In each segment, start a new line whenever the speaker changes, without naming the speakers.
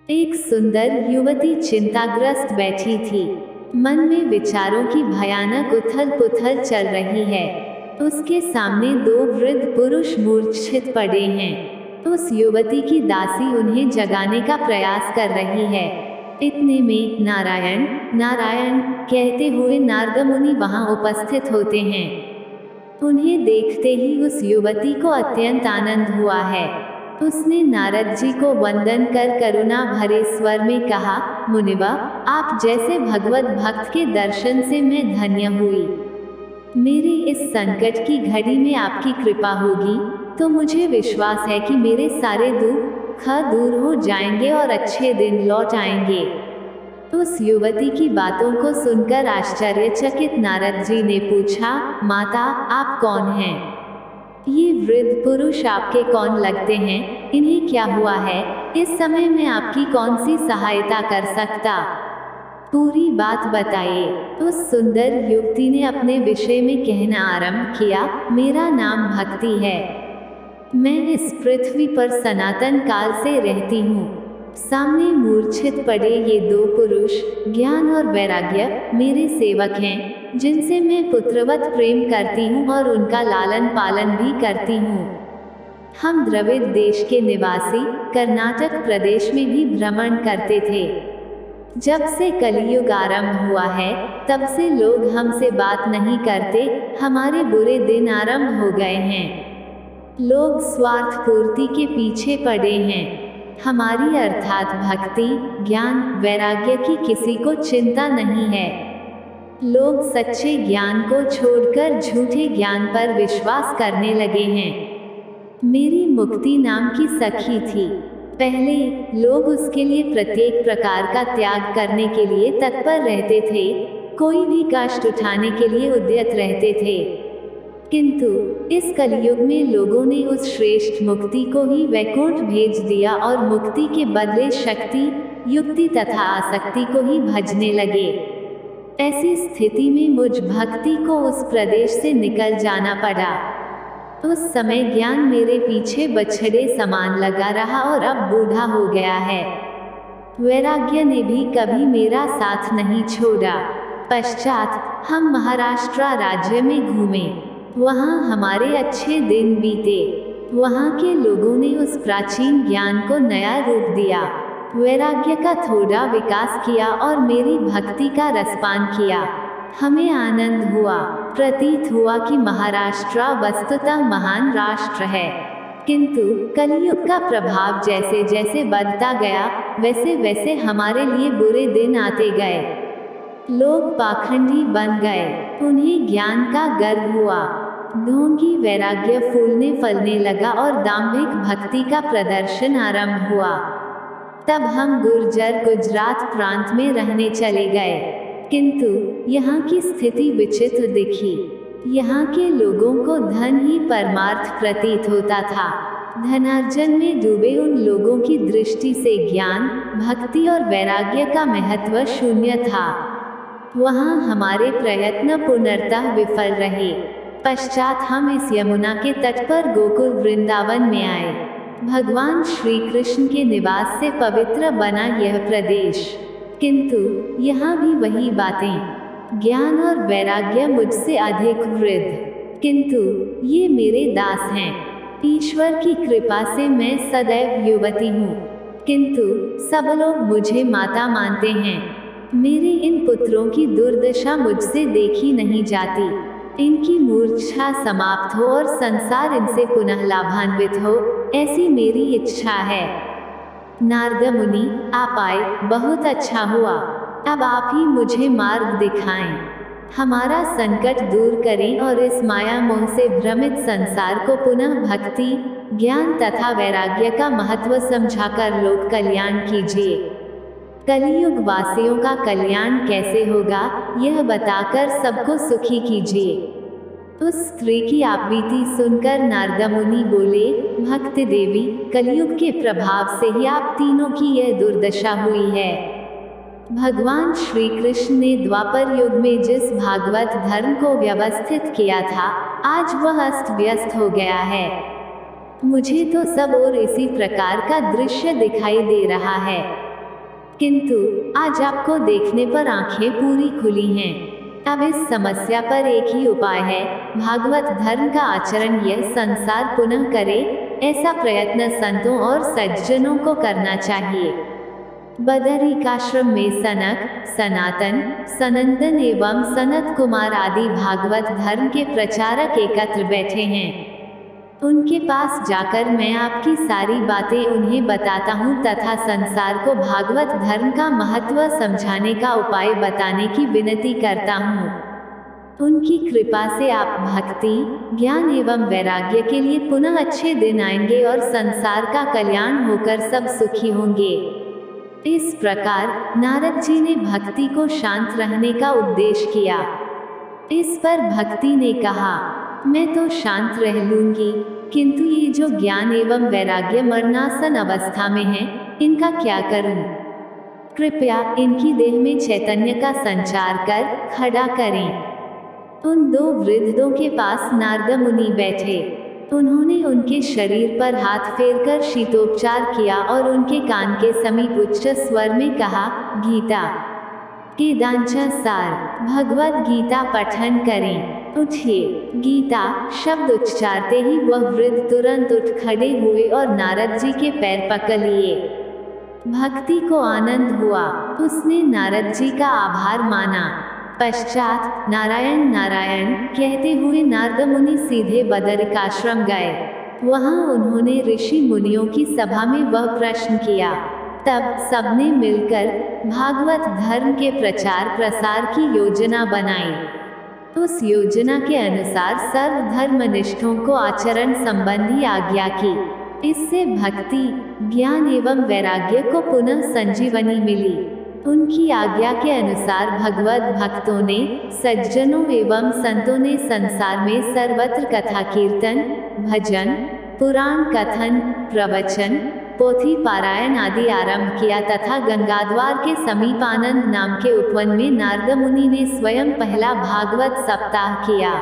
एक सुंदर युवती चिंताग्रस्त बैठी थी। मन में विचारों की भयानक उथल पुथल चल रही है। उसके सामने दो वृद्ध पुरुष मूर्छित पड़े हैं। उस युवती की दासी उन्हें जगाने का प्रयास कर रही है। इतने में नारायण नारायण कहते हुए नारद मुनि वहां उपस्थित होते हैं। उन्हें देखते ही उस युवती को अत्यंत आनंद हुआ है। उसने नारद जी को वंदन कर करुणा भरे स्वर में कहा, मुनिवा, आप जैसे भगवत भक्त के दर्शन से मैं धन्य हुई। मेरे इस संकट की घड़ी में आपकी कृपा होगी तो मुझे विश्वास है कि मेरे सारे दुख दूर हो जाएंगे और अच्छे दिन लौट आएंगे। उस युवती की बातों को सुनकर आश्चर्यचकित नारद जी ने पूछा, माता, आप कौन हैं? ये वृद्ध पुरुष आपके कौन लगते हैं? इन्हें क्या हुआ है? इस समय मैं आपकी कौन सी सहायता कर सकता? पूरी बात बताइए। उस सुंदर युवती ने अपने विषय में कहना आरंभ किया, मेरा नाम भक्ति है। मैं इस पृथ्वी पर सनातन काल से रहती हूँ। सामने मूर्छित पड़े ये दो पुरुष ज्ञान और वैराग्य मेरे सेवक हैं, जिनसे मैं पुत्रवत प्रेम करती हूँ और उनका लालन पालन भी करती हूँ। हम द्रविड़ देश के निवासी कर्नाटक प्रदेश में भी भ्रमण करते थे। जब से कलियुग आरंभ हुआ है तब से लोग हमसे बात नहीं करते। हमारे बुरे दिन आरंभ हो गए हैं। लोग स्वार्थ पूर्ति के पीछे पड़े हैं। हमारी अर्थात भक्ति ज्ञान वैराग्य की किसी को चिंता नहीं है। लोग सच्चे ज्ञान को छोड़कर झूठे ज्ञान पर विश्वास करने लगे हैं। मेरी मुक्ति नाम की सखी थी। पहले लोग उसके लिए प्रत्येक प्रकार का त्याग करने के लिए तत्पर रहते थे, कोई भी कष्ट उठाने के लिए उद्यत रहते थे। किंतु इस कलयुग में लोगों ने उस श्रेष्ठ मुक्ति को ही वैकुंठ भेज दिया और मुक्ति के बदले शक्ति युक्ति तथा आसक्ति को ही भजने लगे। ऐसी स्थिति में मुझ भक्ति को उस प्रदेश से निकल जाना पड़ा। उस समय ज्ञान मेरे पीछे बछड़े समान लगा रहा और अब बूढ़ा हो गया है। वैराग्य ने भी कभी मेरा साथ नहीं छोड़ा। पश्चात हम महाराष्ट्र राज्य में घूमे। वहाँ हमारे अच्छे दिन बीते। वहाँ के लोगों ने उस प्राचीन ज्ञान को नया रूप दिया, वैराग्य का थोड़ा विकास किया और मेरी भक्ति का रसपान किया। हमें आनंद हुआ। प्रतीत हुआ कि महाराष्ट्र वस्तुतः महान राष्ट्र है। किंतु कलियुग का प्रभाव जैसे जैसे बढ़ता गया वैसे वैसे हमारे लिए बुरे दिन आते गए। लोग पाखंडी बन गए। उन्हें ज्ञान का गर्व हुआ। ढोंगी वैराग्य फूलने फलने लगा और दाम्भिक भक्ति का प्रदर्शन आरंभ हुआ। तब हम गुर्जर गुजरात प्रांत में रहने चले गए। किंतु यहाँ की स्थिति विचित्र दिखी। यहाँ के लोगों को धन ही परमार्थ प्रतीत होता था। धनार्जन में डूबे उन लोगों की दृष्टि से ज्ञान भक्ति और वैराग्य का महत्व शून्य था। वहाँ हमारे प्रयत्न पूर्णतः विफल रहे। पश्चात हम इस यमुना के तट पर गोकुल वृंदावन में आए। भगवान श्री कृष्ण के निवास से पवित्र बना यह प्रदेश। किंतु यहाँ भी वही बातें। ज्ञान और वैराग्य मुझसे अधिक वृद्ध। किंतु ये मेरे दास हैं। ईश्वर की कृपा से मैं सदैव युवती हूँ, किंतु सब लोग मुझे माता मानते हैं। मेरे इन पुत्रों की दुर्दशा मुझसे देखी नहीं जाती। इनकी मूर्छा समाप्त हो और संसार इनसे पुनः लाभान्वित हो, ऐसी मेरी इच्छा है। नारद मुनि, आप आए, बहुत अच्छा हुआ। अब आप ही मुझे मार्ग दिखाएं। हमारा संकट दूर करें और इस माया मोह से भ्रमित संसार को पुनः भक्ति ज्ञान तथा वैराग्य का महत्व समझाकर लोक कल्याण कीजिए। कलियुग वासियों का कल्याण कैसे होगा यह बताकर सबको सुखी कीजिए। उस स्त्री की आपबीती सुनकर नारद मुनि बोले, भक्त देवी, कलियुग के प्रभाव से ही आप तीनों की यह दुर्दशा हुई है। भगवान श्री कृष्ण ने द्वापर युग में जिस भागवत धर्म को व्यवस्थित किया था, आज वह अस्त व्यस्त हो गया है। मुझे तो सब और इसी प्रकार का दृश्य दिखाई दे रहा है। किंतु आज आपको देखने पर आंखें पूरी खुली हैं। अब इस समस्या पर एक ही उपाय है, भागवत धर्म का आचरण यह संसार पुनः करे, ऐसा प्रयत्न संतों और सज्जनों को करना चाहिए। बदरिकाश्रम में सनक, सनातन, सनंदन एवं सनत कुमार आदि भागवत धर्म के प्रचारक एकत्र बैठे हैं। उनके पास जाकर मैं आपकी सारी बातें उन्हें बताता हूँ तथा संसार को भागवत धर्म का महत्व समझाने का उपाय बताने की विनती करता हूँ। उनकी कृपा से आप भक्ति, ज्ञान एवं वैराग्य के लिए पुनः अच्छे दिन आएंगे और संसार का कल्याण होकर सब सुखी होंगे। इस प्रकार नारद जी ने भक्ति को शांत रहने का उपदेश किया। इस पर भक्ति ने कहा, मैं तो शांत रह लूंगी, किंतु ये जो ज्ञान एवं वैराग्य मरणासन अवस्था में है, इनका क्या करूं? कृपया इनकी देह में चैतन्य का संचार कर खड़ा करें। उन दो वृद्धों के पास नारद मुनि बैठे। उन्होंने उनके शरीर पर हाथ फेरकर शीतोपचार किया और उनके कान के समीप उच्च स्वर में कहा, गीता के दांचा सार, भगवत गीता पठन करें। उठिए। गीता शब्द उच्चारते ही वह वृद्ध तुरंत उठ खड़े हुए और नारद जी के पैर पकड़ लिए। भक्ति को आनंद हुआ। उसने नारद जी का आभार माना। पश्चात नारायण नारायण कहते हुए नारद मुनि सीधे बदरिकाश्रम गए। वहां उन्होंने ऋषि मुनियों की सभा में वह प्रश्न किया। तब सबने मिलकर भागवत धर्म के प्रचार प्रसार की योजना बनाई। उस योजना के अनुसार सर्वधर्मनिष्ठों को आचरण संबंधी आज्ञा की। इससे भक्ति, ज्ञान एवं वैराग्य को पुनः संजीवनी मिली। उनकी आज्ञा के अनुसार भगवत भक्तों ने, सज्जनों एवं संतों ने संसार में सर्वत्र कथा कीर्तन, भजन, पुराण कथन, प्रवचन, पोथी पारायण आदि आरंभ किया तथा गंगाद्वार के समीप आनंद नाम के उपवन में नारद मुनि ने स्वयं पहला भागवत सप्ताह किया।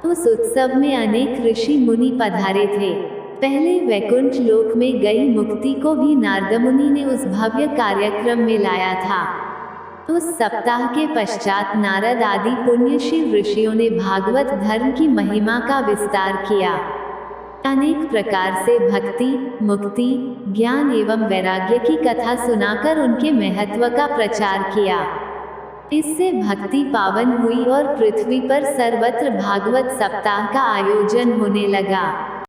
उस उत्सव में अनेक ऋषि मुनि पधारे थे। पहले वैकुंठ लोक में गई मुक्ति को भी नारद मुनि ने उस भव्य कार्यक्रम में लाया था। उस सप्ताह के पश्चात नारद आदि पुण्यशील ऋषियों ने भागवत धर्म की महिमा का विस्तार किया। अनेक प्रकार से भक्ति, मुक्ति, ज्ञान एवं वैराग्य की कथा सुनाकर उनके महत्व का प्रचार किया। इससे भक्ति पावन हुई और पृथ्वी पर सर्वत्र भागवत सप्ताह का आयोजन होने लगा।